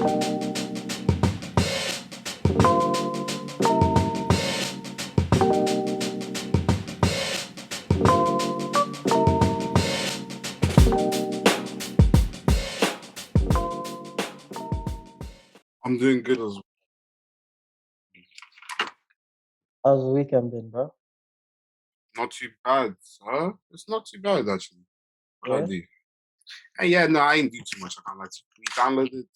I'm doing good as well. How's the weekend been, bro? Not too bad, sir. It's not too bad actually. What did I Yeah. do? Hey, yeah, no, I ain't do too much. I can't lie to you. We downloaded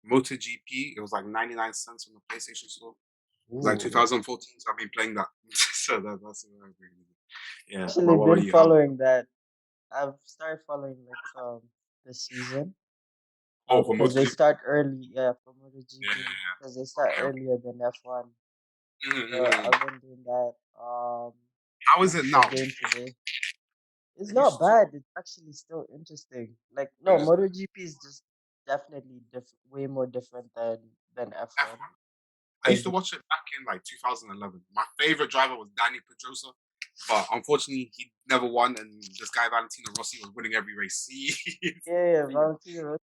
MotoGP. It was like 99 cents on the PlayStation Store. It was like Ooh. 2014, so I've been playing that. So that's what I've been doing. Yeah. Actually What about been you? How? following that. I've started following this season. Oh, for Because they MotoGP. start early, yeah, for Yeah, MotoGP. yeah, Because they start yeah. Okay. earlier than F1. So Mm-hmm. I've been doing that. How is it Watched the now? game today. It's I not used to. bad. It's actually still interesting. Like no, Is MotoGP is just definitely way more different than F1. F1. I used Because to watch it back in like 2011. My favorite driver was Danny Pedrosa, but unfortunately he never won. And this guy Valentino Rossi was winning every race. yeah, Valentino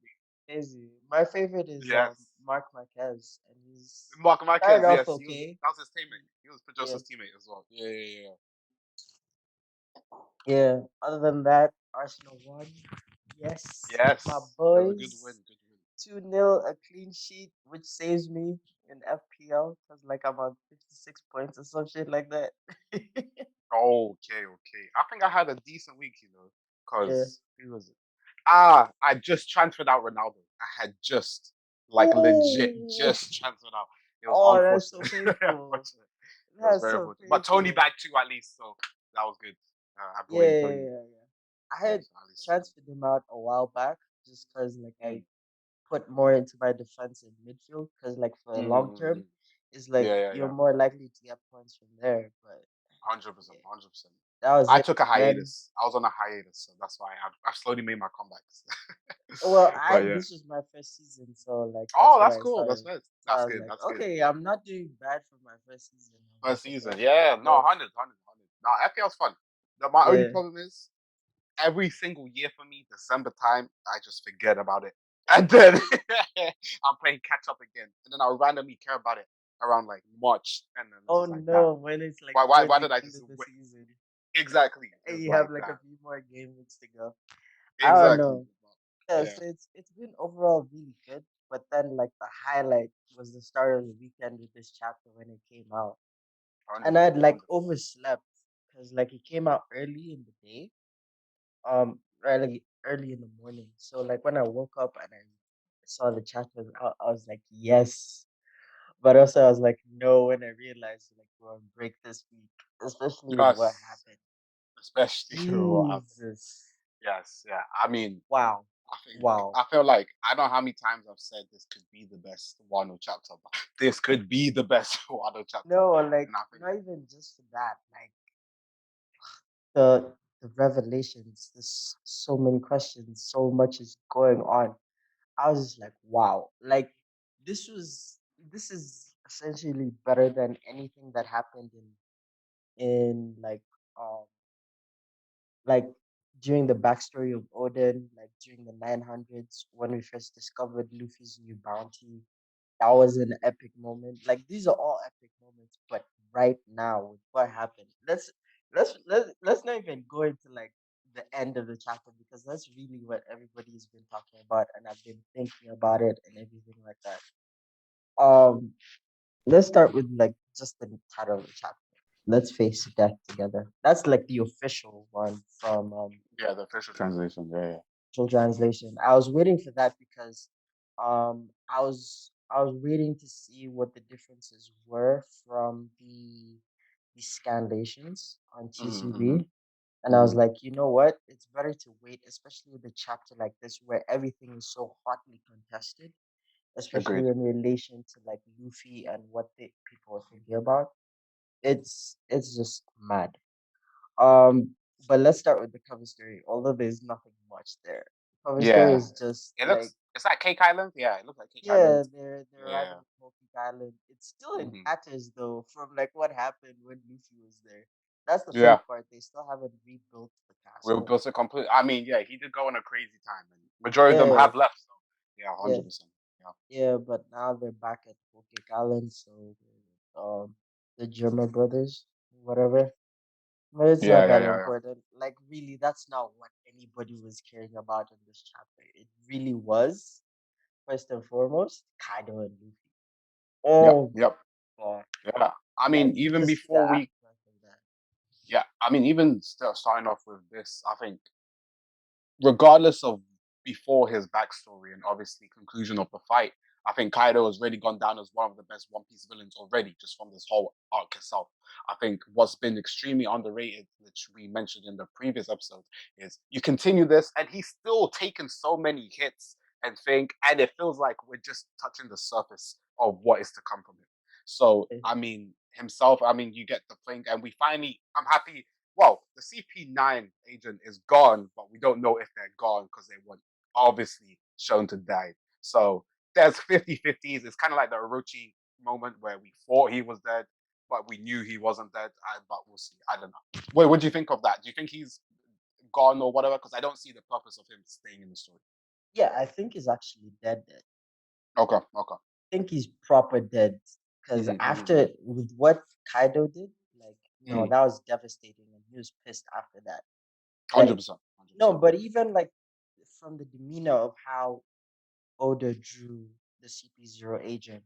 crazy. My favorite is Yes, Mark Marquez, and he's Mark Marquez. started off Yes, okay. that was his teammate. He was Yeah, Pedrosa's teammate as well. Yeah. yeah. Other than that, Arsenal won. Yes, my Yes, it was a good win. boys. Good win. 2-0, a clean sheet, which saves me in FPL because like I'm on 56 points or some shit like that. Okay. I think I had a decent week, Yeah. because who was it? I just transferred out Ronaldo. I had just, like, legit, Ooh. just transferred out. It was Oh, that's so unfortunate. painful. Unfortunate. It was That's very so unfortunate. But Tony painful. back too, at least, so that was good. I Yeah, brought in yeah, Tony. yeah, yeah. I Yeah, had so at least. transferred him out a while back just because like I Mm, put more into my defense and midfield because like for a long term, mm. it's like you're Yeah. more likely to get points from there. But 100%, yeah, 100%. that was I it. took a Then hiatus. I was on a hiatus, so that's why I've slowly made my comebacks. well, But yeah. this was my first season, so like that's Oh, when that's I cool. started. So I That's was good. like, That's good. okay, I'm not doing bad for my first season. I'm like, First okay, season. I'm Yeah, doing no, good. 100. No, FPL's fun. My only Yeah. problem is every single year for me, December time, I just forget about it. And then I'm playing catch up again. And then I'll randomly care about it around like March. And then it's Oh just like, damn. no, when it's like Why towards the did I end just of the wait? season Exactly. and It's you have like, like a damn. few more game weeks to go. I don't Exactly. know. Yeah, Yeah. so it's been overall really good. But then like the highlight was the start of the weekend with this chapter when it came out. And 100%. I'd like 100%. overslept because like it came out early in the day. Early in the morning. So like when I woke up and I saw the chapter, I was like, yes. But also I was like, no, when I realized like we're on break this week, especially with what Yes. happened. Especially what happened. Jesus. Yes. Yeah. I mean, Wow. Wow. I feel like I don't know how many times I've said this could be the best Wano chapter, but this could be the best Wano chapter. No, like And I think, not even just for that. Like the revelations, there's so many questions, so much is going on. I was just like, wow. Like this was this is essentially better than anything that happened in um like during the backstory of Odin, like during the 900s when we first discovered Luffy's new bounty. That was an epic moment. Like these are all epic moments, but right now with what happened, let's not even go into like the end of the chapter because that's really what everybody's been talking about, and I've been thinking about it and everything like that. Um, let's start with like just the title of the chapter. Let's face death together. That's like the official one from yeah, the official translation. Yeah. official translation. I was waiting for that because I was waiting to see what the differences were from the scanlations on Mm-hmm. TCB. And I was like, you know what? It's better to wait, especially with a chapter like this where everything is so hotly contested, especially Agreed. in relation to like Luffy and what people are thinking about. It's just mad. Um, but let's start with the cover story. Although there's nothing much there, cover story Yeah. is just It like looks, it's like Cake Island. Yeah, it looks like Cake Island. yeah, they're Yeah. arriving at Monkey Island. It's still in Hmm. tatters though, from like what happened when Luffy was there. That's the funny Yeah. part. They still haven't rebuilt the We'll castle. build it complete. I mean, yeah, he did go on a crazy time, and majority of them Yeah, have left. So, yeah, yeah. 100%. Yeah, but now they're back at Poke Island, so the German brothers, whatever. But it's not Yeah, yeah, that yeah, yeah. important. Like, really, that's not what anybody was caring about in this chapter. It really was, first and foremost, Kaido and Luffy. Yep, Oh yep, god. yeah. I mean, And even just the before we, aftermath of that. yeah, I mean, even starting off with this, I think regardless of before his backstory and obviously conclusion of the fight, I think Kaido has really gone down as one of the best One Piece villains already, just from this whole arc itself. I think what's been extremely underrated, which we mentioned in the previous episode, is you continue this and he's still taking so many hits and it feels like we're just touching the surface of what is to come from him. So, Eh, I mean, himself, I mean, you get the thing, and we finally, I'm happy well, the CP9 agent is gone, but we don't know if they're gone because they were obviously shown to die. So there's 50-50s. It's kind of like the Orochi moment where we thought he was dead, but we knew he wasn't dead. But we'll see. I don't know. Wait, what do you think of that? Do you think he's gone or whatever? Because I don't see the purpose of him staying in the story. Yeah, I think he's actually dead. Dead. Okay, okay. I think he's proper dead. Because Mm-hmm, mm-hmm, after with what Kaido did, like, no, mm-hmm. that was devastating, and he was pissed after that. Like, 100%. 100%. no, but even like from the demeanor of how Oda drew the CP0 agent,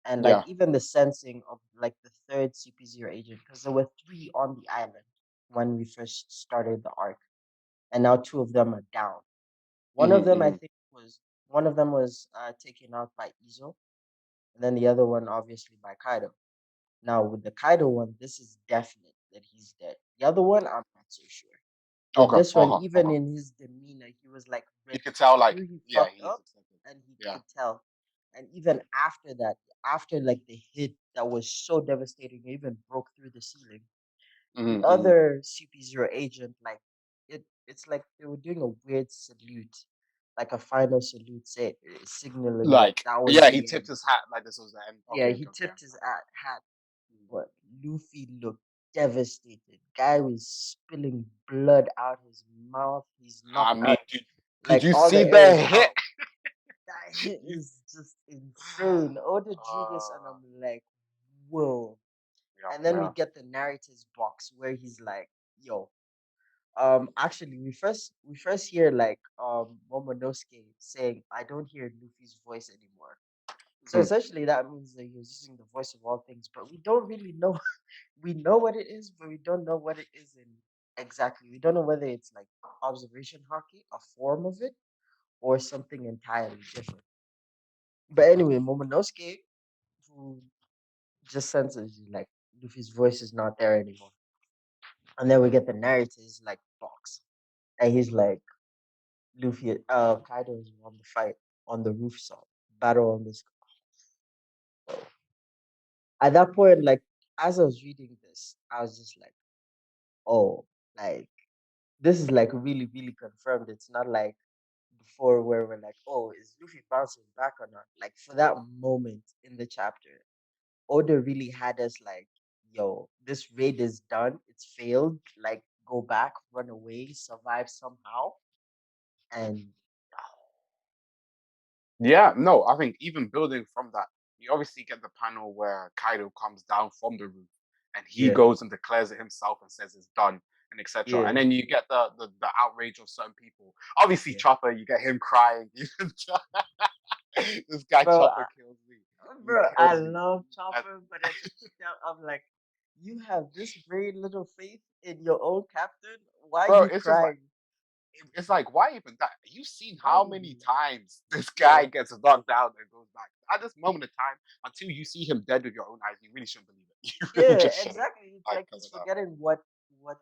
and like Yeah. even the sensing of like the third CP0 agent, because there were three on the island when we first started the arc, and now two of them are down. One of Mm-hmm, them, I mm-hmm. think, was one of them was taken out by Izo, and then the other one obviously by Kaido. Now with the Kaido one, this is definite that he's dead. The other one, I'm not so sure. But Okay, this one, okay, even okay. in his demeanor, he was like You ready. could tell, He like, knew he yeah, fucked he's up, accepted. and he Yeah. could tell. And even after that, after like the hit that was so devastating, it even broke through the ceiling. The Mm-hmm, mm-hmm. other CP0 agent, like it's like they were doing a weird salute, like a final salute, signaling like Like, that was yeah, he the end. tipped his hat like this was the end. Yeah, Okay, he okay, okay. tipped his hat, but Luffy looked devastated. Guy was spilling blood out his mouth. He's I knocked mean, out. did Like you all see the air the is hit? out. That hit You, is just insane. Oda drew this, and uh, I'm like, whoa. yeah, And then we yeah. get the narratives box where he's like, yo. Actually, we first hear like Momonosuke saying, "I don't hear Luffy's voice anymore." So Mhm. essentially, that means that he was using the voice of all things, but we don't really know. We know what it is, but we don't know what it is in exactly. We don't know whether it's like observation hockey, a form of it, or something entirely different. But anyway, Momonosuke, who just senses like Luffy's voice is not there anymore, and then we get the narratives like box, and he's like, Luffy, Kaido is on the fight on the rooftop, battle on this. At that point, like as I was reading this, I was just like, oh, like this is like really, really confirmed. It's not like before where we're like, oh, is Luffy bouncing back or not? Like for that moment in the chapter, Oda really had us like, yo, this raid is done. It's failed. Like go back, run away, survive somehow, and Yeah, no, I think even building from that, you obviously get the panel where Kaido comes down from the roof and he yeah, goes and declares it himself and says it's done and etc. yeah, And then you get the outrage of certain people. Obviously, yeah. Chopper, you get him crying. This guy Bro, Chopper kills me. He bro, I kills me. love And, Chopper, but at the same time, I'm like, you have this very little faith in your own captain. Why are bro, you it's just like crying? it's like why even that? You've seen Why how many even? times this Yeah, guy gets knocked down and goes back. At this moment in time, until you see him dead with your own eyes, you really shouldn't believe it. You really yeah, just shouldn't. exactly. It's Like, like because he's of that. forgetting what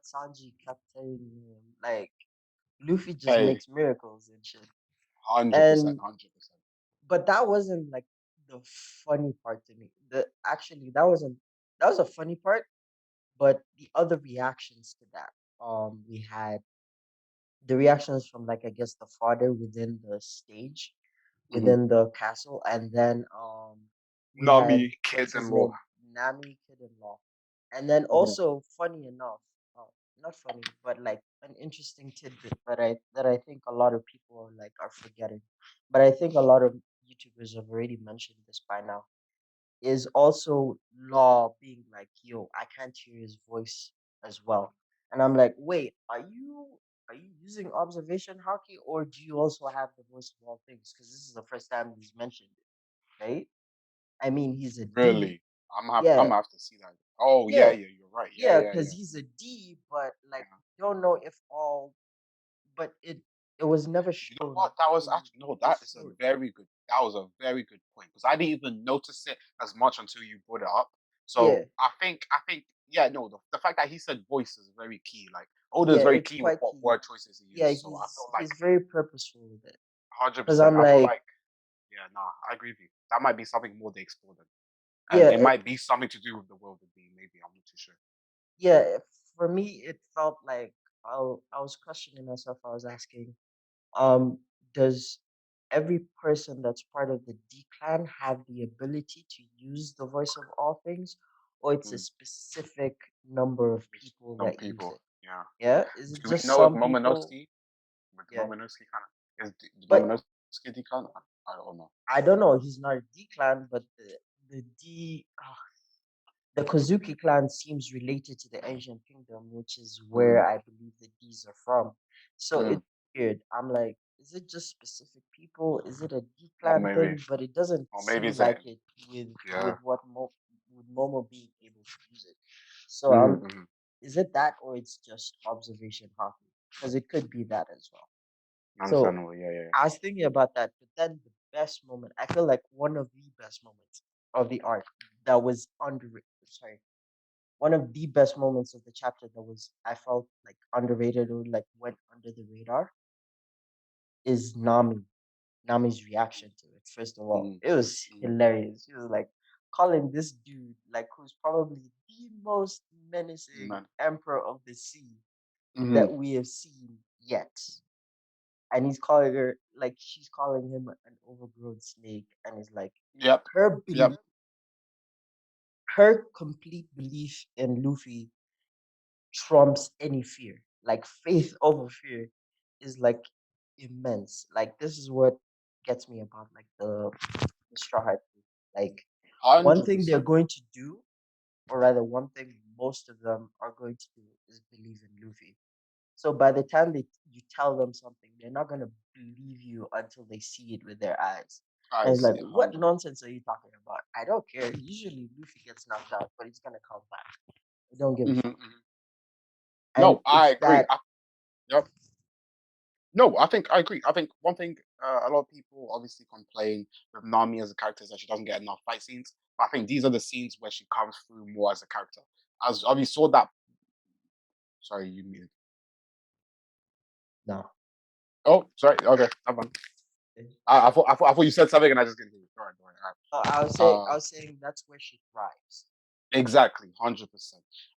Sanji kept telling him. Like Luffy just Hey, makes miracles and shit. 100%, And 100%. but that wasn't like the funny part to me. The actually that was a funny part, but the other reactions to that, we had the reactions from like I guess the father within the stage, Hmm. within the castle, and then we Not had me, what's kids in his law. name, Nami Kid-in-law, and then Hmm. also funny enough, not funny, but like an interesting tidbit, but I that I think a lot of people are like are forgetting, but I think a lot of YouTubers have already mentioned this by now, is also Law being like, yo, I can't hear his voice as well. And I'm like, wait, are you using observation hockey or do you also have the voice of all things? Because this is the first time he's mentioned it, right? I mean, he's a D. Really, I'm Yeah, gonna have to see that. Oh yeah, yeah, yeah, you're right. Yeah, yeah, yeah, because yeah. he's a D, but like Yeah. don't know if all, but it was never You know shown what? That was through actually no. the That is a story. very good. That was a very good point because I didn't even notice it as much until you brought it up. Yeah, So I think, yeah, no. The fact that he said voice is very key. Like Oda yeah, is very it's clean with quite what key. word choices he Yeah, uses. So I he's feel like he's very purposeful with it. 100. Because percent I'm I feel like, like yeah, nah, I agree with you. That might be something more they explore then, and yeah, it might be something to do with the world of being. Maybe I'm not too sure. yeah. For me, it felt like I was questioning myself. I was asking, um, does every person that's part of the D clan have the ability to use the voice of all things, or it's a Mm. specific number of Just people some that use people, it? yeah. Yeah, is it Do we just know if some people? Momonosuke with Yeah, Momonosuke kind of is but Momonosuke Deacon? I don't know. I don't know. He's not a D clan, but the D. The Kozuki clan seems related to the Ancient Kingdom, which is Mm, where I believe the D's are from. So mm, it's weird. I'm like, is it just specific people? Is it a D or clan maybe, thing? But it doesn't or maybe seem it's a like it with yeah. with Momo being able to use it. So Mm-hmm. is it that or it's just observation hockey? Because it could be that as well. So Understandable. Yeah, yeah. I was thinking about that, but then the best moment, I feel like one of the best moments of the arc that was underrated. Sorry, one of the best moments of the chapter that was I felt like underrated or like went under the radar is Nami's reaction to it. First of all, Mm-hmm. it was Mm-hmm. hilarious. She was like calling this dude like who's probably the most menacing Man. emperor of the sea Mm-hmm. that we have seen yet. And he's calling her like she's calling him an overgrown snake, and it's like Yep. her Yep. belief, her complete belief in Luffy trumps any fear. Like faith over fear is like immense. Like this is what gets me about like the Straw Hat Crew. Like one Hundred thing they're percent. going to do, or rather one thing most of them are going to do is believe in Luffy. So by the time you tell them something, they're not gonna believe you until they see it with their eyes. I And it's like, see. what 100. nonsense are you talking about? I don't care. Usually Luffy gets knocked out, but he's gonna come back. I don't give a Mm-hmm. fuck. Mm-hmm. And No, I it's agree. that Yep. No, I think I agree. I think one thing a lot of people obviously complain with Nami as a character is that she doesn't get enough fight scenes. But I think these are the scenes where she comes through more as a character. As we saw that. Sorry, you muted. no. Oh, sorry. Okay, have fun. I thought you said something and I just didn't hear you. All right, all right, I all right. was saying that's where she thrives. Exactly, 100%.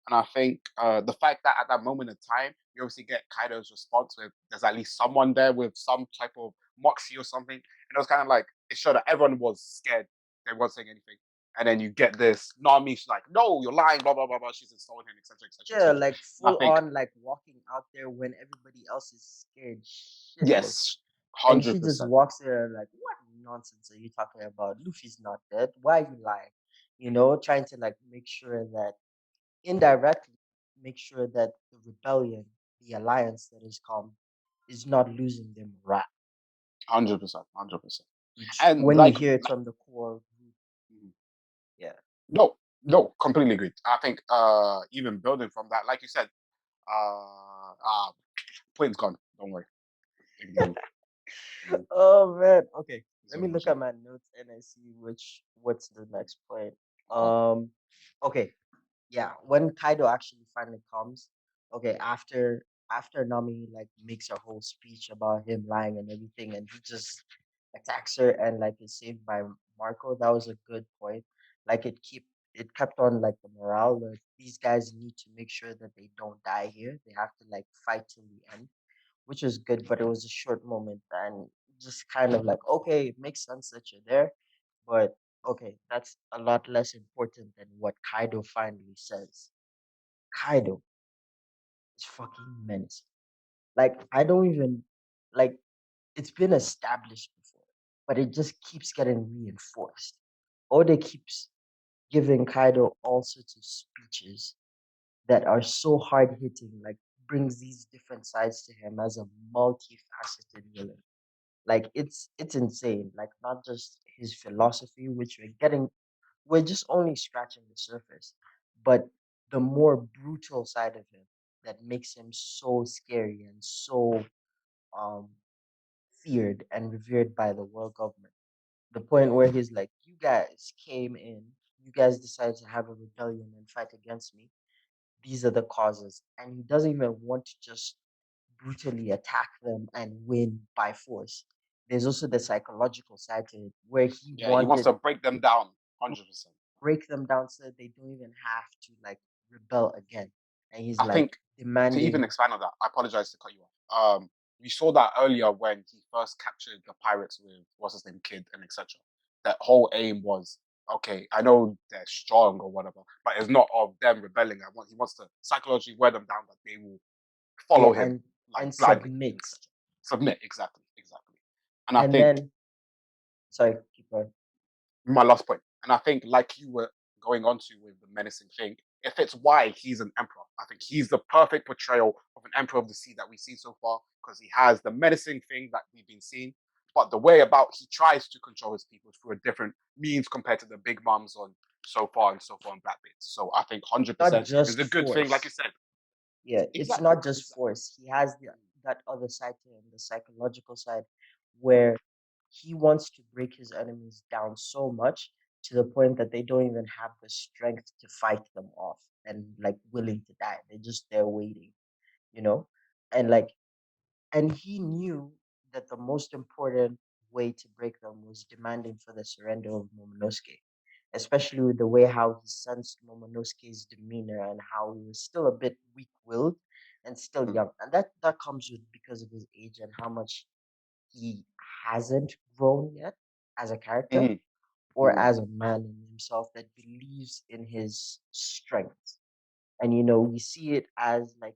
And I think the fact that at that moment in time, you obviously get Kaido's response with there's at least someone there with some type of moxie or something. And it was kind of like, it showed that everyone was scared. They weren't saying anything. And then you get this Nami, she's like, no, you're lying, blah, blah, blah, blah. She's insulting him, etc., etc., Yeah, etc. like And I full think, on like walking out there when everybody else is scared shitless. yes, And she just 100%. walks there like, what nonsense are you talking about? Luffy's not dead. Why are you lying? Trying to like make sure that indirectly make sure that the rebellion, the alliance that is come, is not losing their morale. 100%. 100%. Which And when you like, hear it from the core group, yeah. no, no, completely agreed. I think even building from that, like you said, point's gone. Don't worry. Ignore me. Mm, Oh man. Okay. it's Let me over, look it's over. at my notes and I see what's the next point. Oh, Okay. Yeah, when Kaido actually finally comes, okay, after Nami like makes a whole speech about him lying and everything, and he just attacks her and like is saved by Marco. That was a good point. Like it kept on like the morale. Like these guys need to make sure that they don't die here. They have to like fight till the end, which was good. But it was a short moment and just kind of like okay, it makes sense that you're there, but okay, that's a lot less important than what Kaido finally says. Kaido is fucking menacing. Like I don't even like it's been established before. but it just keeps getting reinforced. Oda keeps giving Kaido all sorts of speeches that are so hard hitting, like brings these different sides to him as a multifaceted villain. Like it's insane. Like not just his philosophy, which we're just only scratching the surface, but the more brutal side of him that makes him so scary and so um feared and revered by the world government. The point where he's like, "You guys came in, you guys decided to have a rebellion and fight against me. These are the causes," and he doesn't even want to just brutally attack them and win by force. There's also the psychological side to it where he Yeah, he wants wanted to break them down, 100%. break them down so that they don't even have to like rebel again. And he's I like think to even demanding, expand on that, I apologize to cut you off. We saw that earlier when he first captured the pirates with what's his name, Kid, and etc. That whole aim was okay. I know they're strong or whatever, but it's not of them rebelling. He wants to psychologically wear them down that they will yeah, follow him like and blindly and submit. etc. Submit exactly, exactly. And I And think then sorry, keep going. my last point. And I think, like you were going on to with the menacing thing, it fits why he's an emperor. I think he's the perfect portrayal of an emperor of the sea that we've seen so far because he has the menacing thing that we've been seeing, but the way about he tries to control his people through a different means compared to the big mums on so far on Black Bits. So I think Not 100% is just a good thing, like you force. said. Yeah, it's Exactly, not just exactly. force. He has that other side to him, the psychological side, where he wants to break his enemies down so much to the point that they don't even have the strength to fight them off and like willing to die. They're just there waiting, you know? And like, and he knew that the most important way to break them was demanding for the surrender of Momonosuke, especially with the way how he sensed Momonosuke's demeanor and how he was still a bit weak-willed and still young. And that comes with because of his age and how much he hasn't grown yet as a character Mm-hmm, or mm-hmm. as a man in himself that believes in his strength. And we see it as like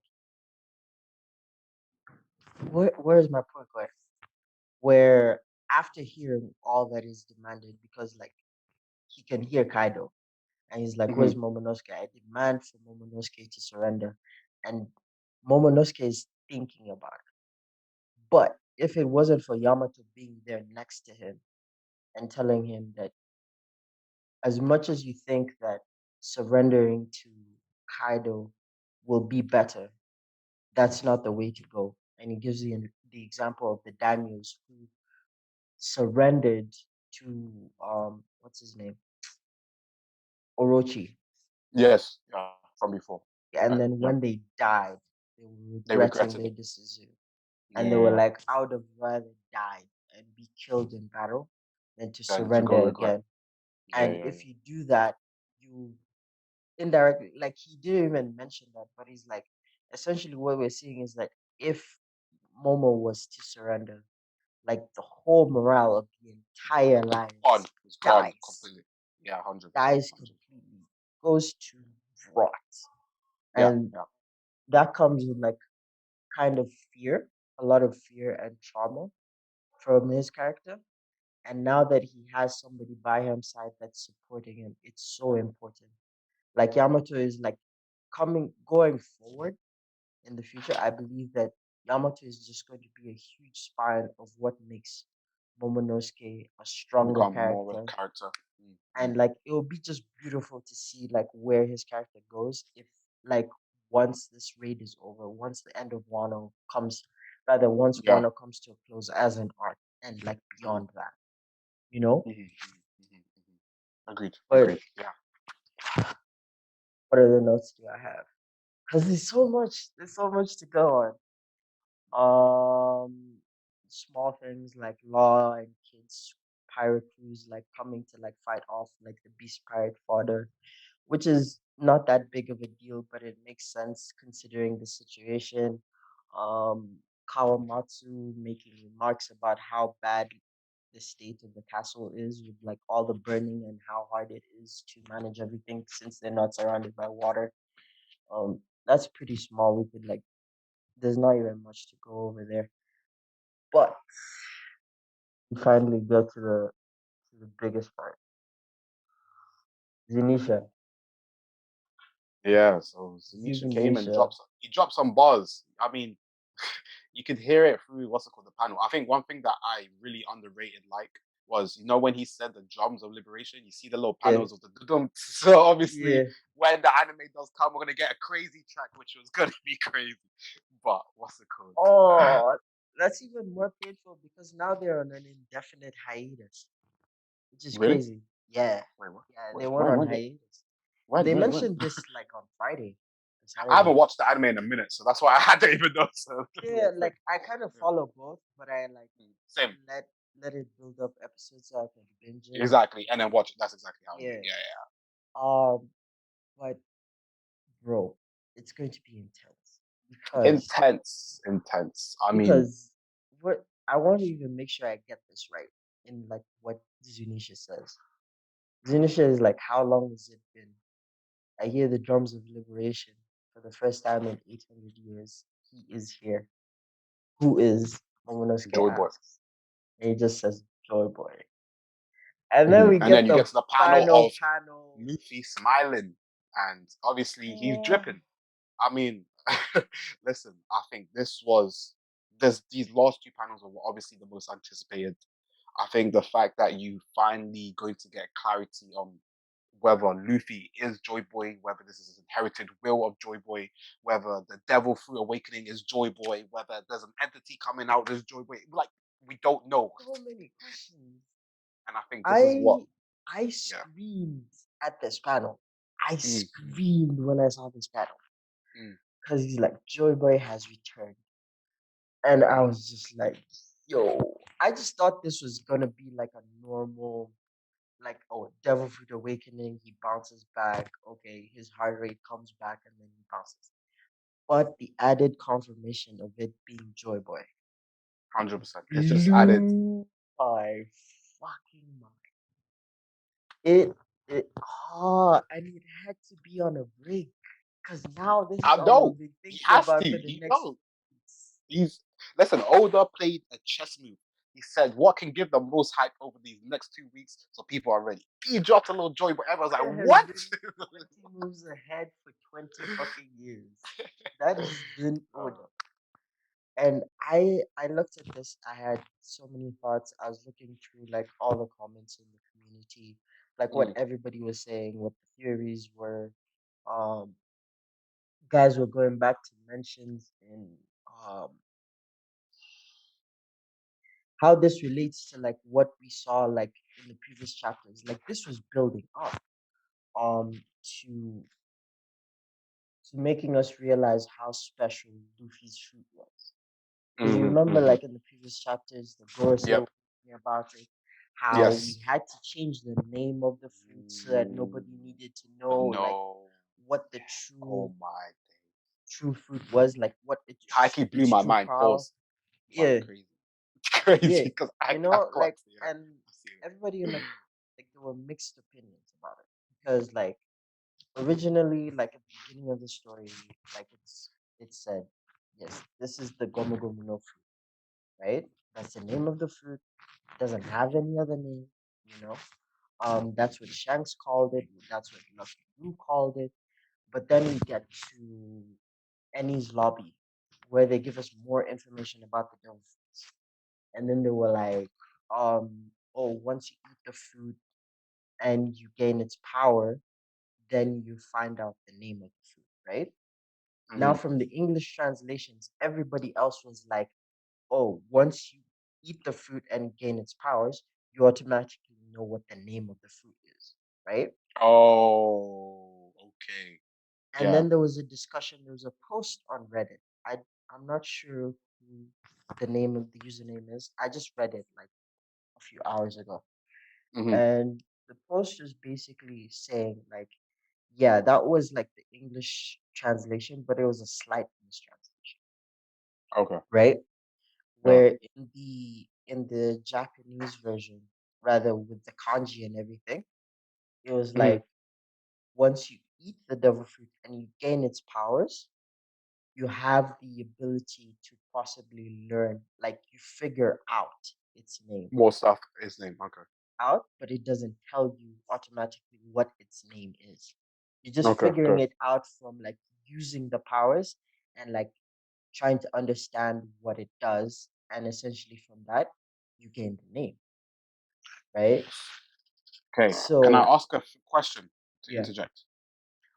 where's my point going? Where after hearing all that is demanded, because like he can hear Kaido and he's like, Mm-hmm. "Where's Momonosuke? I demand for Momonosuke to surrender." And Momonosuke is thinking about it. But if it wasn't for Yamato being there next to him and telling him that as much as you think that surrendering to Kaido will be better, that's not the way to go. And he gives the example of the daimyos who surrendered to what's his name, Orochi, Yes, yeah, from before. and Right. then Yep. when they died, they were They regretting regretted their it. decision, and they were Yeah. like, "I would have rather died and be killed in battle than to Then to go surrender regret. again." Yeah, And yeah, if yeah. you do that, you indirectly, like he didn't even mention that, but he's like, essentially what we're seeing is that if Momo was to surrender, like the whole morale of the entire alliance It's gone dies, completely. Yeah, 100%. dies 100. completely, goes to rot. Yeah, And yeah. that comes with like kind of fear, a lot of fear and trauma from his character. And now that he has somebody by his side that's supporting him, it's so important. Like Yamato is like going forward in the future. I believe that Yamato is just going to be a huge spine of what makes Momonosuke a stronger Become more of character. a character. And Mm. like it will be just beautiful to see like where his character goes if like once this raid is over, once the end of Wano comes, rather once Yeah. Wano comes to a close as an arc and like Mm-hmm, beyond that, you know? mm-hmm, mm-hmm. Agreed. But Agreed. Yeah. what other notes do I have? Because there's so much to go on. Small things like Law and Kid's pirate crews like coming to like fight off like the beast pirate fodder, which is not that big of a deal, but it makes sense considering the situation. Um, Kawamatsu making remarks about how bad the state of the castle is with like all the burning and how hard it is to manage everything since they're not surrounded by water. That's pretty small. We could like, there's not even much to go over there. But We finally get to the biggest part. Zinisha. Yeah, so Zanisha came and Zinisha. he dropped some bars. I mean, you could hear it through what's it called, the panel. I think one thing that I really underrated was when he said the drums of liberation, you see the little Yeah. panels of the dum. So obviously Yeah. when the anime does come, we're gonna get a crazy track, which was gonna be crazy. But what's it called? Oh, that's even more painful because now they're on an indefinite hiatus, which is Really? crazy. Yeah. Wait, what? Yeah, they Wait, went on when did hiatus. when They when when? mentioned this like on Friday or I haven't Saturday. watched the anime in a minute, so that's why I don't even know. So that's what Yeah, I'm saying. like I kind of Yeah. follow both, but I like Same. let let it build up episodes so I can binge it. Exactly. And then watch it. That's exactly how I do it. Yeah. Yeah, Um, but bro, it's going to be intense yeah. because Intense. Intense. I mean, because what I want to even make sure I get this right in like what Zunisha says. Zunisha is like, how long has it been? I hear the drums of liberation for the first time in 800 years. He is here. Who is? Momonosuke Joy Boy. asks. And he just says, Joy Boy. And then Mhm. we And then get you the get to the panel final of panel. Luffy smiling, and obviously he's Oh, dripping. I mean, listen, I think these last two panels were obviously the most anticipated. I think the fact that you finally going to get clarity on whether Luffy is Joy Boy, whether this is his inherited will of Joy Boy, whether the devil through awakening is Joy Boy, whether there's an entity coming out as Joy Boy. Like, we don't know. so many questions. And I think this is what, I I yeah. screamed at this panel. I Mm, screamed when I saw this panel mm, because he's like, Joy Boy has returned. And I was just like, yo, I just thought this was gonna be like a normal, like, oh, Devil Fruit Awakening, he bounces back. Okay, his heart rate comes back and then he bounces. But the added confirmation of it being Joy Boy, it 100%. It's just added. blew my fucking mind. It it and it had to be on a break. Cause now this is I all know. I've been He thinking has about to. for the He next knows. weeks. He's listen. Oda played a chess move. He said, "What can give the most hype over these next 2 weeks, so people are ready." He dropped a little joy, but everyone's like, Oda has "What?" been 20 moves ahead for 20 fucking years. That has been Oda. And I looked at this, I had so many thoughts. I was looking through like all the comments in the community, like what Mm, everybody was saying, what the theories were. Um Guys were going back to mentions in um how this relates to like what we saw like in the previous chapters. Like this was building up um to to making us realize how special Luffy's fruit was. Because you remember, mm-hmm. like in the previous chapters, the Gorosei was Yep. talking about it, how we Yes. had to change the name of the fruit so that Ooh, nobody needed to know like no. what the Oh my days. true fruit was, like what Hikey blew its my true mind. power. Pause. But Yeah, crazy. It's crazy yeah, because you I know, got like yeah. and I see everybody in like there were mixed opinions about it because like originally, like at the beginning of the story, like it said, yes, this is the Gomu Gomu no fruit, right? That's the name of the fruit. It doesn't have any other name, you know. That's what Shanks called it. That's what Lucky Blue called it. But then we get to Annie's lobby, where they give us more information about the devil fruits. And then they were like, oh, once you eat the fruit and you gain its power, then you find out the name of the fruit, right? it. Now, from the English translations, everybody else was like, oh, once you eat the fruit and gain its powers, you automatically know what the name of the fruit is, right? Oh, okay. And Yeah. then there was a discussion, there was a post on Reddit. I'm not sure who the name of the username is. I just read it like a few hours ago. Hmm. And the post was basically saying like, yeah, that was like the English translation, but it was a slight mistranslation, Okay. right? Yeah. Where in the Japanese version, rather with the kanji and everything, it was Hmm. like once you eat the devil fruit and you gain its powers, you have the ability to possibly learn, like you figure out its name More stuff. His name. Okay. out, but it doesn't tell you automatically what its name is. You're just Okay. figuring Good. it out from like using the powers and like trying to understand what it does. And essentially from that, you gain the name, right? Okay. Can I So ask a question to yeah, interject?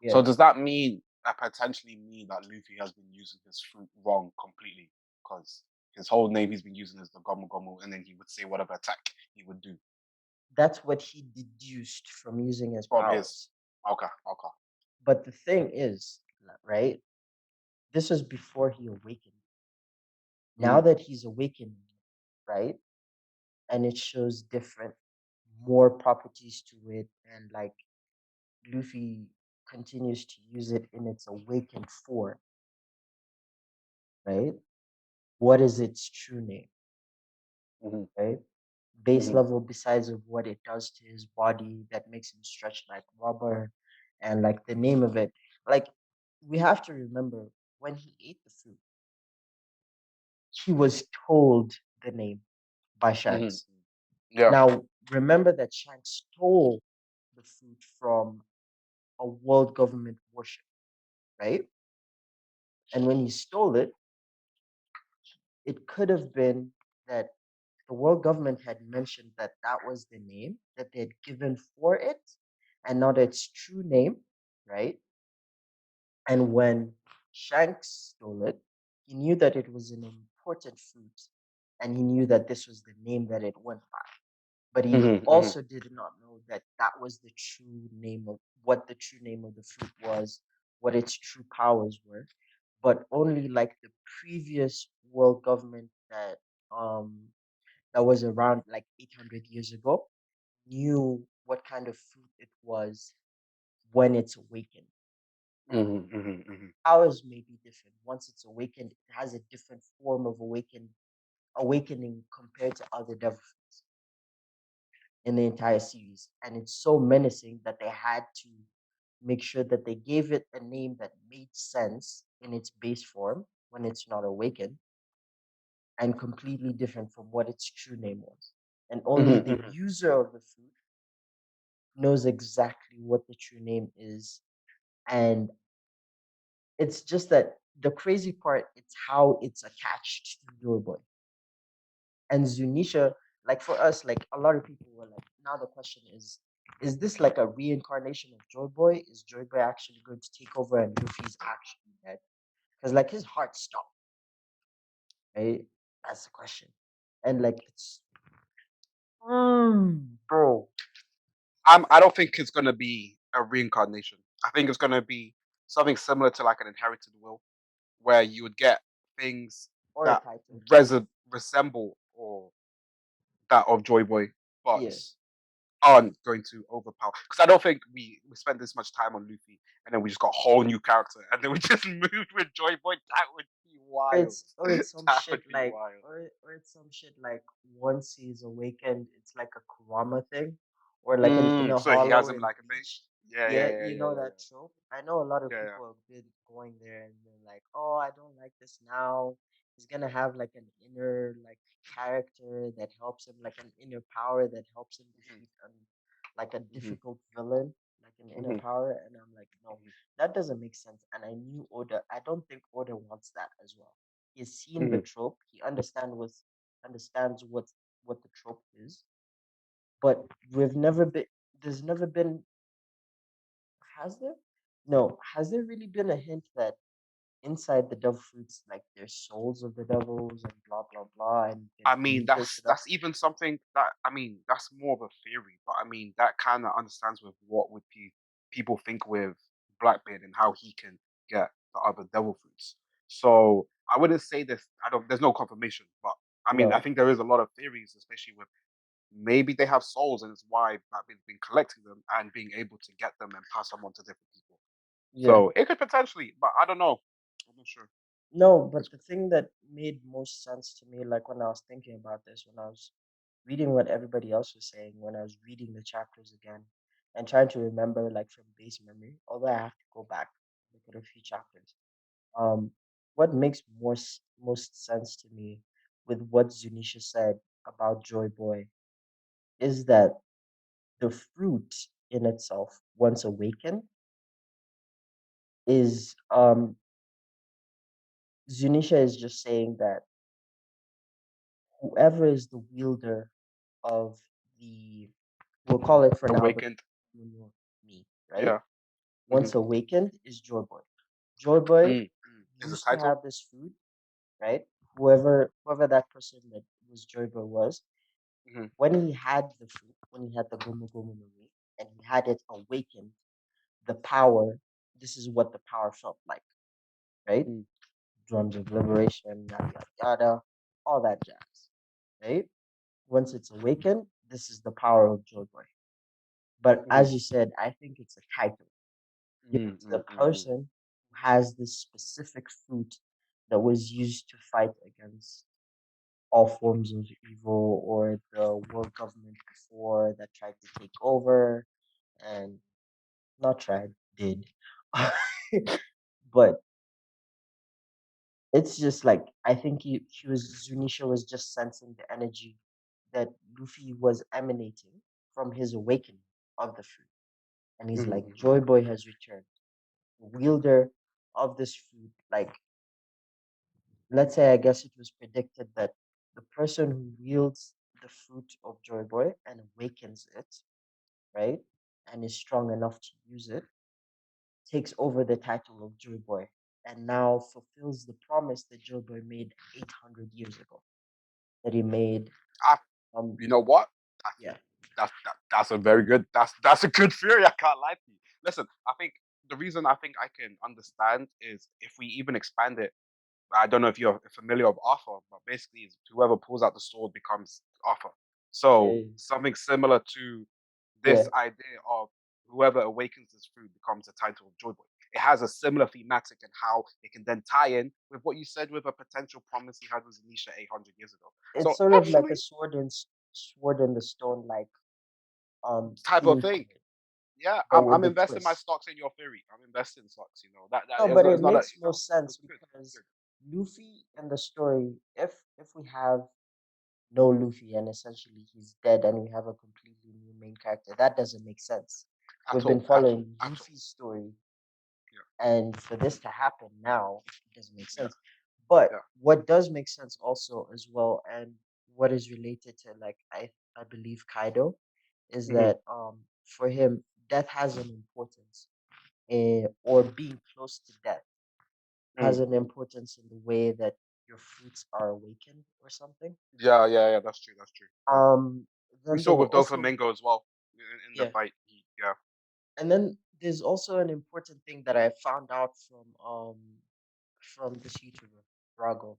yeah. So does that mean that potentially mean that Luffy has been using his fruit wrong completely? Because his whole name he's been using is the Gomu Gomu, and then he would say whatever attack he would do That's what he deduced from using his from his. powers. Okay. Okay. But the thing is, right? This was before he awakened. Now Mm, that he's awakened, right? And it shows different, more properties to it, and like Luffy continues to use it in its awakened form, right? What is its true name, mm-hmm, right? Base mm-hmm, level, besides of what it does to his body that makes him stretch like rubber, and like the name of it. Like we have to remember when he ate the fruit, he was told the name by mm-hmm. Shanks. Yeah. Now remember that Shanks stole the fruit from a world government warship, right? And when he stole it, it could have been that the world government had mentioned that that was the name that they had given for it and not its true name, right? And when Shanks stole it, he knew that it was an important fruit and he knew that this was the name that it went by. But he Mm-hmm, mm-hmm, also did not know that that was the true name of what the true name of the fruit was, what its true powers were. But only like the previous world government that was around like 800 years ago knew what kind of fruit it was when it's awakened. mm-hmm, mm-hmm, mm-hmm. Ours may be different. Once it's awakened, it has a different form of awakening compared to other devil fruits in the entire series. And it's so menacing that they had to make sure that they gave it a name that made sense in its base form when it's not awakened and completely different from what its true name was. And only Mm-hmm, the mm-hmm. user of the fruit knows exactly what the true name is. And it's just that the crazy part, it's how it's attached to Joy Boy. And Zunisha, like for us, like a lot of people were like, now the question is this like a reincarnation of Joy Boy? Is Joy Boy actually going to take over and Luffy's actually dead? Because like his heart stopped, right? That's the question. And like it's bro. I don't think it's gonna be a reincarnation. I think it's gonna be something similar to like an inherited will, where you would get things Or a that title. resemble or that of Joy Boy, but Yeah. aren't going to overpower. Because I don't think we spent this much time on Luffy and then we just got a whole new character and then we just moved with Joy Boy. That would be wild. Or it's some That shit would be like wild. or it's some shit like once he's awakened, it's like a Kurama thing, or like an inner So he has hollow him in like a thing. Bleach. Yeah, yeah, Yeah, yeah, you yeah, know yeah, that trope. I know a lot of yeah, people have been going there and they're like, "Oh, I don't like this now." He's gonna have like an inner like character that helps him, like an inner power that helps him yeah. defeat like a Hmm, difficult villain, like an inner hmm, power. And I'm like, no, hmm, that doesn't make sense. And I knew Oda. I don't think Oda wants that as well. He's seen the hmm. trope. He understands what the trope is. But we've never been. There's never been. Has there? No. Has there really been a hint that inside the devil fruits, like there's souls of the devils and blah blah blah, and you can I mean, communicate to them? that's even something that I mean that's more of a theory, but I mean that kind of understands with what would people think with Blackbeard and how he can get the other devil fruits. So I wouldn't say this. I don't. There's no confirmation, but I mean I No. think there is a lot of theories, especially with maybe they have souls and it's why Blackbeard's been collecting them and being able to get them and pass them on to different people. Yeah. So it could potentially, but I don't know. I'm not sure. No, It's, but the thing that made most sense to me, like when I was thinking about this, when I was reading what everybody else was saying, when I was reading the chapters again and trying to remember like from base memory, although I have to go back look at a few chapters. Um, what makes most sense to me with what Zunisha said, about Joy Boy is that the fruit in itself, once awakened, is Zunisha is just saying that whoever is the wielder of the, we'll call it for now the Awakened. me, right? Yeah. Once awakened is Joy Boy. Joy Boy Is the used to title? have this food, right? Whoever that person that was Joy Boy was, Mm-hmm. when he had the food, when he had the Gomu Gomu no Mi, and he had it awakened, the power, this is what the power felt like, right? Mm-hmm. Drums of liberation, yada yada yada, all that jazz, right? Once it's awakened, this is the power of Joy Boy. But Mm-hmm. as you said, I think it's a title. Given to the Mm-hmm. person who has this specific fruit that was used to fight against all forms of evil or the world government before that tried to take over and not tried, did. But it's just like I think he was Zunisha was just sensing the energy that Luffy was emanating from his awakening of the fruit. And he's like, Mm-hmm. Joy Boy has returned. The wielder of this fruit, like let's say I guess it was predicted that the person who wields the fruit of Joy Boy and awakens it, right, and is strong enough to use it, takes over the title of Joy Boy and now fulfills the promise that Joy Boy made 800 years ago. That he made, I, um, you know what? yeah, That's a very good. That's a good theory. I can't lie to you. Listen, I think the reason I think I can understand is if we even expand it. I don't know if you're familiar with Arthur, but basically, whoever pulls out the sword becomes Arthur. So yeah, something similar to yeah. this idea of whoever awakens this fruit becomes the title of Joy Boy. It has a similar thematic and how it can then tie in with what you said with a potential promise he had with Zanisha 800 years ago. It's So sort of like a actually, sword in the stone, like type of theme to thing. it, Yeah, but I'm with the investing my twist. stocks in your theory. I'm investing stocks. That No, but it it's not a makes no sense it's good. It's because good. Luffy in the story, if we have no Luffy and essentially he's dead and we have a completely new main character, that doesn't make sense. We've been At all, following at all. Luffy's story, Yeah, and for this to happen now, it doesn't make yeah, sense. But yeah. what does make sense also as well, and what is related to like I believe Kaido, is Hmm. that for him death has an importance, or being close to death has Mm. an importance in the way that your fruits are awakened or something. Yeah, yeah, yeah. That's true. That's true. Um, We then saw there it were with also Doflamingo as well in the yeah, fight. Yeah. and then there's also an important thing that I found out from this YouTuber Brago,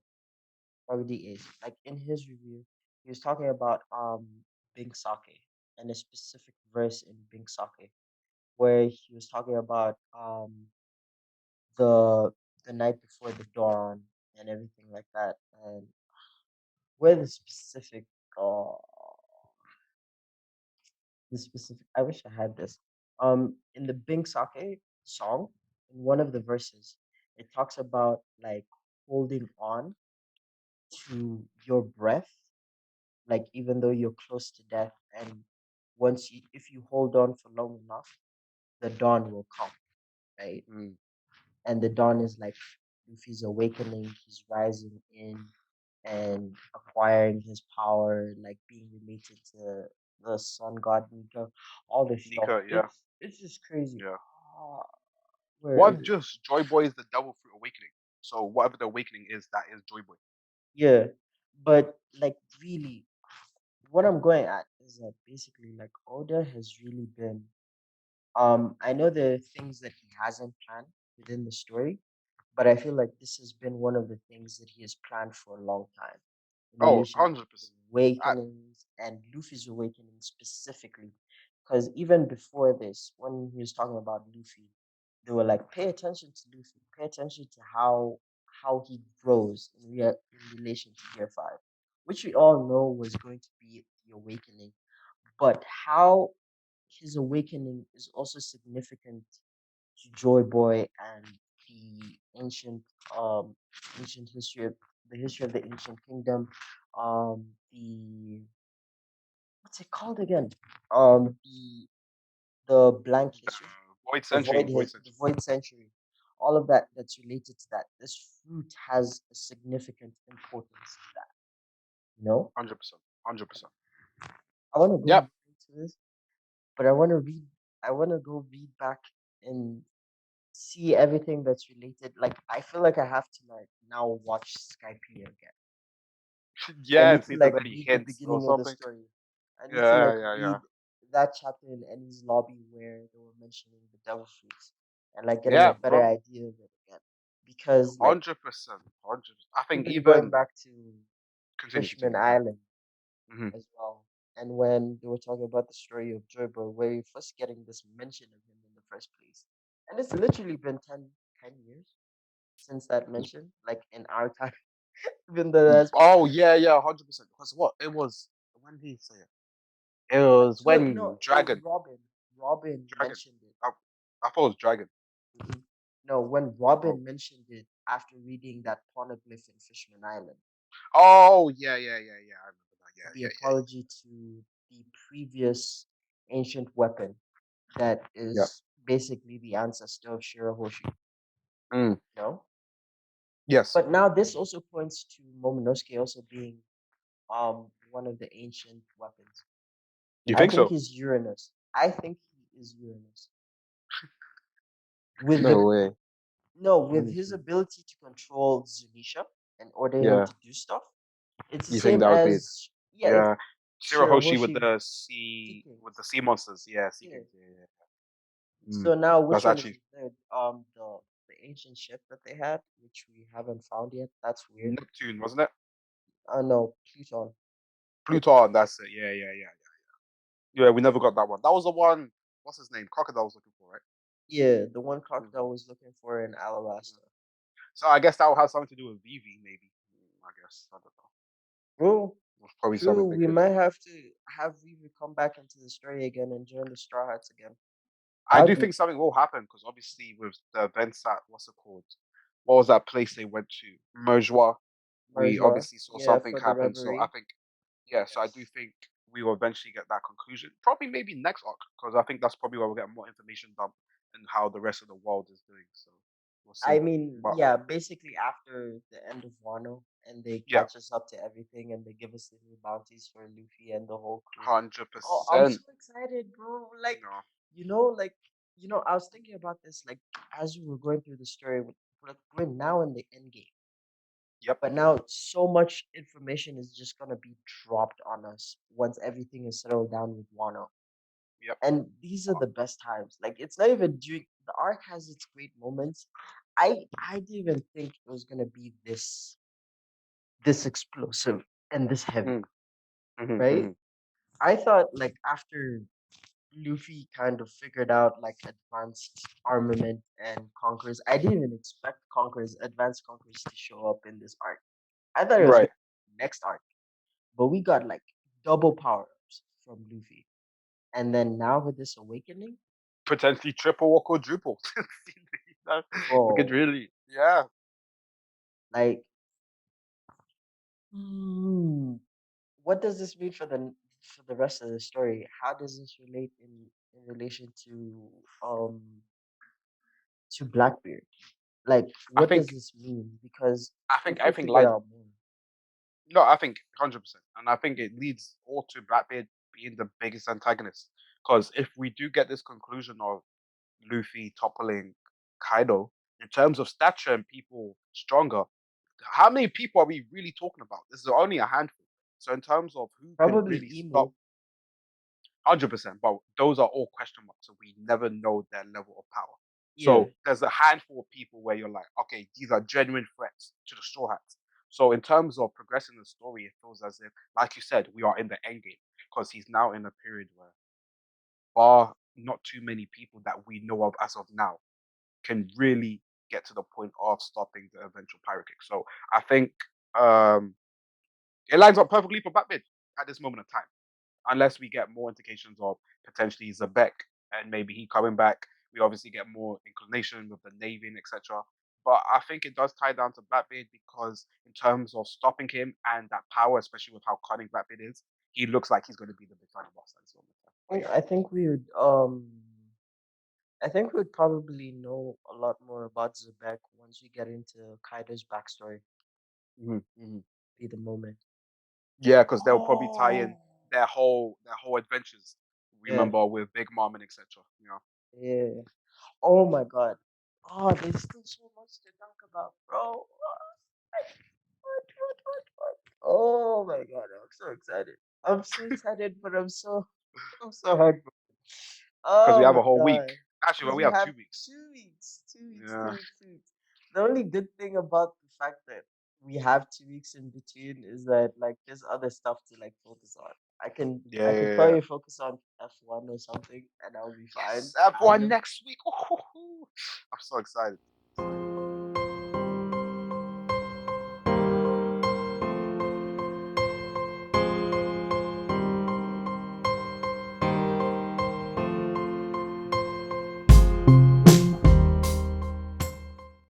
Brago DAs. Like in his review, he was talking about Bing Sake and a specific verse in Bing Sake where he was talking about the the night before the dawn and everything like that, and where uh the specific I wish I had this. In the Bing Sake song, in one of the verses, it talks about like holding on to your breath, like even though you're close to death, and if you hold on for long enough, the dawn will come, right? Mm. And the dawn is like Luffy's awakening, he's rising in and acquiring his power, like being related to the sun god Nika, all this stuff. Nika, yeah, It's just crazy. yeah. Ah, where is What it? just Joy Boy is the devil fruit awakening. So whatever the awakening is, that is Joy Boy. Yeah, but like really, what I'm going at is that basically like Oda has really been. I know there are things that he hasn't planned within the story, but I feel like this has been one of the things that he has planned for a long time in Oh, relation to his 100%. I, awakenings and Luffy's awakening specifically. Because even before this, when he was talking about Luffy, they were like, pay attention to Luffy, pay attention to how he grows in relation to Gear 5, which we all know was going to be the awakening. But how his awakening is also significant to Joy Boy and the ancient ancient history of the history of the ancient kingdom. the what's it called again? Um, the the blank The history, Void the Century, Void the Century. void century, all of that that's related to that. This fruit has a significant importance to that. You know, 100%. 100%. I want to go Yep. more into this, but I want to read. I want to go read back and see everything that's related. Like I feel like I have to like now watch Skype again. I Yeah, need and to see if there's like any read the hints or beginning of the something. story. I need to Yeah, like yeah, yeah. read that chapter in Annie's lobby where they were mentioning the devil fruits and like getting a Yeah, better bro. idea of it again. Because like 100%. 100. I think even going even back to continue, Fishman continue. Yeah. Island Hmm. as well. And when they were talking about the story of Joyboy, where you're first getting this mention of him in the first place. And it's literally been 10 years since that mention, like in our time, even though that's Oh yeah, yeah, 100%. Because what it was, when did he say it? It was so no, when it was Dragon, Robin. Robin Dragon. mentioned it. I, I thought it was Dragon. Mhm. No, when Oh, Robin mentioned it after reading that poneglyph in Fishman Island, oh yeah, yeah, yeah, yeah. I remember that. Yeah, the yeah, yeah, apology to the previous ancient weapon that yeah. is basically the ancestor of Shirahoshi. Yeah. Mm, No, yes. but now this also points to Momonosuke also being one of the ancient weapons. You I think think so? he's Uranus. I think he is Uranus with No the way. no Let with me his see. ability to control Zunisha and order him Yeah. to do stuff. It's the You think same that would be it? as yeah, it's Yeah. Shirahoshi Shirahoshi with the Kings. sea monsters. Yeah, sea Yeah. kings. Yeah, yeah. Yeah. So now, That's which one is actually the ancient ship that they had, which we haven't found yet? That's weird. Neptune, wasn't it? No, Pluton. Pluton. That's it. Yeah, yeah, yeah, yeah. Yeah, we never got that one. That was the one. What's his name? Crocodile was looking for, right? Yeah, the one Mhm. crocodile was looking for in Yeah. Alabasta. So I guess that will have something to do with Vivi, maybe. I guess I don't know. True, That's probably true. something they We could. might have to have Vivi come back into the story again and join the Straw Hats again. I That would do be think something will happen because obviously with the events at what's it called? What was that place they went to? Merjois. We Marjoa. obviously saw Yeah, something for the happen. So I reverie. think, yeah. So I do Yes. think we will eventually get that conclusion. Probably maybe next arc because I think that's probably where we'll get more information dump and how the rest of the world is doing. So we'll I see. mean, But yeah, basically after the end of Wano and they yeah, catch us up to everything and they give us the new bounties for Luffy and the whole crew. hundred Oh, I'm so percent. excited, bro. Like, No. you know, like, I was thinking about this, like, as we were going through the story, like, we're now in the end game. Yep. But now so much information is just gonna be dropped on us once everything is settled down with Wano. Yep. And these are the best times. Like it's not even during the arc has its great moments. I didn't even think it was gonna be this explosive and this heavy, Mm, mhm, right? mhm. I thought like after Luffy kind of figured out like advanced armament and conquerors, I didn't even expect conquerors, advanced conquerors to show up in this arc. I thought it was gonna Right. be next arc, but we got like double power ups from Luffy. And then now with this awakening, Potentially triple or quadruple. You know, we could bro, really, yeah. like hmm, what does this mean for the rest of the story? How does this relate in relation to Blackbeard? Like, I what does think, this mean? Because I if think, we I think, figure like, out more, no, I think 100%, and I think it leads all to Blackbeard being the biggest antagonist. Because if we do get this conclusion of Luffy toppling Kaido in terms of stature and people stronger, how many people are we really talking about? This is only a handful. So in terms of who can probably really stop, Emu. 100%, but those are all question marks. So we never know their level of power. Yeah, So there's a handful of people where you're like, okay, these are genuine threats to the Straw Hats. So in terms of progressing the story, it feels as if, like you said, we are in the end game because he's now in a period where, bar not too many people that we know of as of now, can really get to the point of stopping the eventual pirate kick. So I think um, it lines up perfectly for Batman at this moment of time, unless we get more indications of potentially Zabek and maybe he coming back. We obviously get more inclination with the Navy and etc. But I think it does tie down to Blackbeard because in terms of stopping him and that power, especially with how cunning Blackbeard is, he looks like he's going to be the big final boss at this moment. But yeah. I think we would I think we'd probably know a lot more about Zebek once we get into Kaido's backstory. Hmm. Be the moment. Yeah, because they'll probably tie in Oh, their whole adventures. yeah, Remember with Big Mom and etc. You know, yeah. Oh my God. Oh, there's still so much to talk about, bro. What? Oh my God, I'm so excited. I'm so excited, but I'm so heartbroken. because we Oh have my a whole week. God. Actually, well, Because we we have have 2 weeks. 2 weeks, 2 weeks, Yeah, 2 weeks, 2 weeks. The only good thing about the fact that we have 2 weeks in between is that like there's other stuff to like focus on. yeah, I could yeah, yeah. probably focus on F1 or something and I'll be fine. Yes, F1 Kind of. next week. I'm so excited.